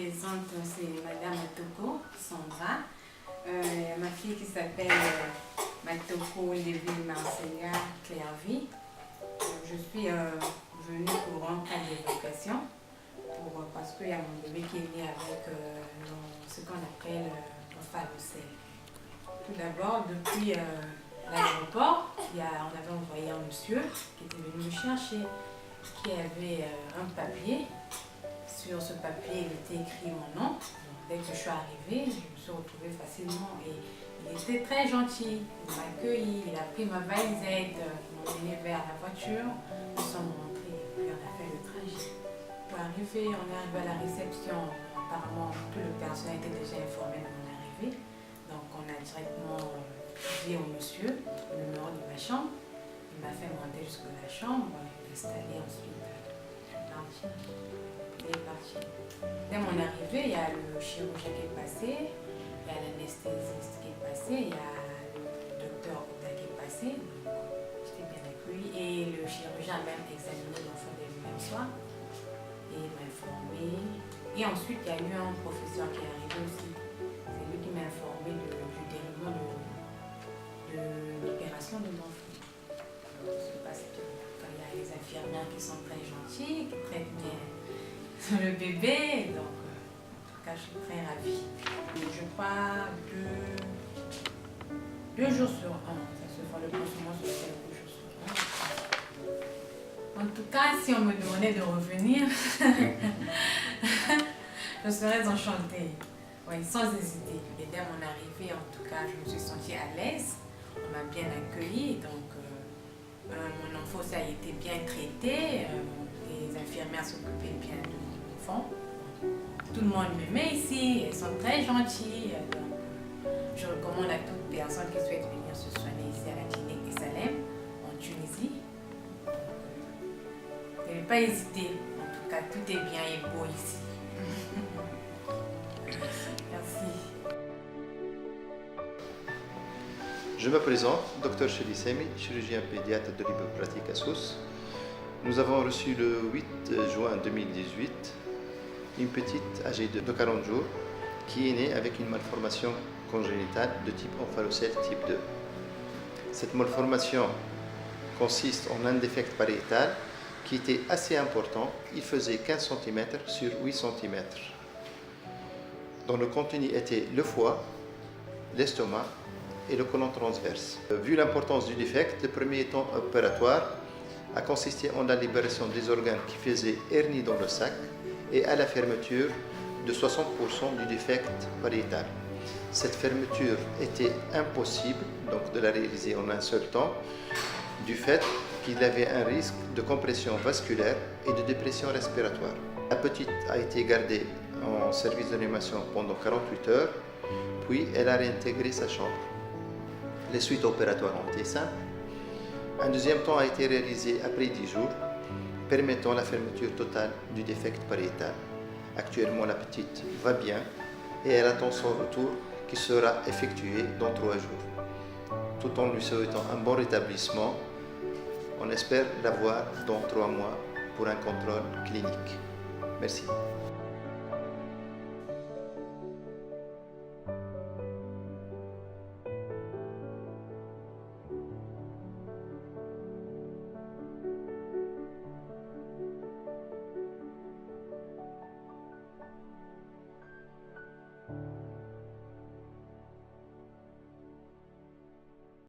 présente, c'est Madame Matoko Sandra. Ma fille qui s'appelle Matoko Lévy Marcella Clairvy. Je suis venue pour un cas d'évacuation parce qu'il y a mon bébé qui est né avec ce qu'on appelle un phalocèle. Tout d'abord, depuis l'aéroport, on avait envoyé un monsieur qui était venu me chercher, qui avait un papier. Sur ce papier, il était écrit mon nom. Donc, dès que je suis arrivée, je me suis retrouvée facilement et il était très gentil. Il m'a accueilli, il a pris ma valisette, il m'a emmené vers la voiture. Nous sommes rentrés et puis on a fait le trajet. On est arrivé à la réception. Apparemment, tout le personnel était déjà informé de mon arrivée. Donc, on a directement dit au monsieur le numéro de ma chambre. Il m'a fait monter jusqu'à la chambre, installé ensuite. Il est parti. Dès mon arrivée, il y a le chirurgien qui est passé, il y a l'anesthésiste qui est passé, il y a le docteur Ouda qui est passé. J'étais bien accueillie. Et le chirurgien a même examiné l'enfant dès le même soir. Et il m'a informé. Et ensuite, il y a eu un professeur qui est arrivé aussi. C'est lui qui m'a informé du déroulement de l'opération de l'enfant. Parce que quand il y a les infirmières qui sont très gentilles, qui traitent bien le bébé, donc en tout cas je suis très ravie. Je crois 2 jours sur 1, ça se fait le consommation se fait 2 jours sur 1. En tout cas, si on me demandait de revenir, je serais enchantée, oui, sans hésiter. Et dès mon arrivée, en tout cas, je me suis sentie à l'aise, on m'a bien accueillie, donc mon enfant ça a été bien traité, les infirmières s'occupaient bien de mon enfant. Tout le monde m'aimait ici, elles sont très gentilles. Donc, je recommande à toute personne qui souhaite venir se soigner ici à la clinique Salem, en Tunisie. Ne pas hésiter, en tout cas tout est bien et beau ici. Merci. Je me présente, Dr Chely Semi, chirurgien pédiatre de Libre Pratique à Sousse. Nous avons reçu le 8 juin 2018 une petite âgée de 40 jours qui est née avec une malformation congénitale de type omphalocèle type 2. Cette malformation consiste en un défect pariétal qui était assez important, il faisait 15 cm sur 8 cm, dont le contenu était le foie, l'estomac et le côlon transverse. Vu l'importance du défect, le premier temps opératoire a consisté en la libération des organes qui faisaient hernie dans le sac et à la fermeture de 60% du défect pariétal. Cette fermeture était impossible donc de la réaliser en un seul temps du fait qu'il avait un risque de compression vasculaire et de dépression respiratoire. La petite a été gardée en service de réanimation pendant 48 heures, puis elle a réintégré sa chambre. Les suites opératoires ont été simples. Un deuxième temps a été réalisé après 10 jours, permettant la fermeture totale du défect pariétal. Actuellement, la petite va bien et elle attend son retour qui sera effectué dans 3 jours. Tout en lui souhaitant un bon rétablissement, on espère l'avoir dans 3 mois pour un contrôle clinique. Merci.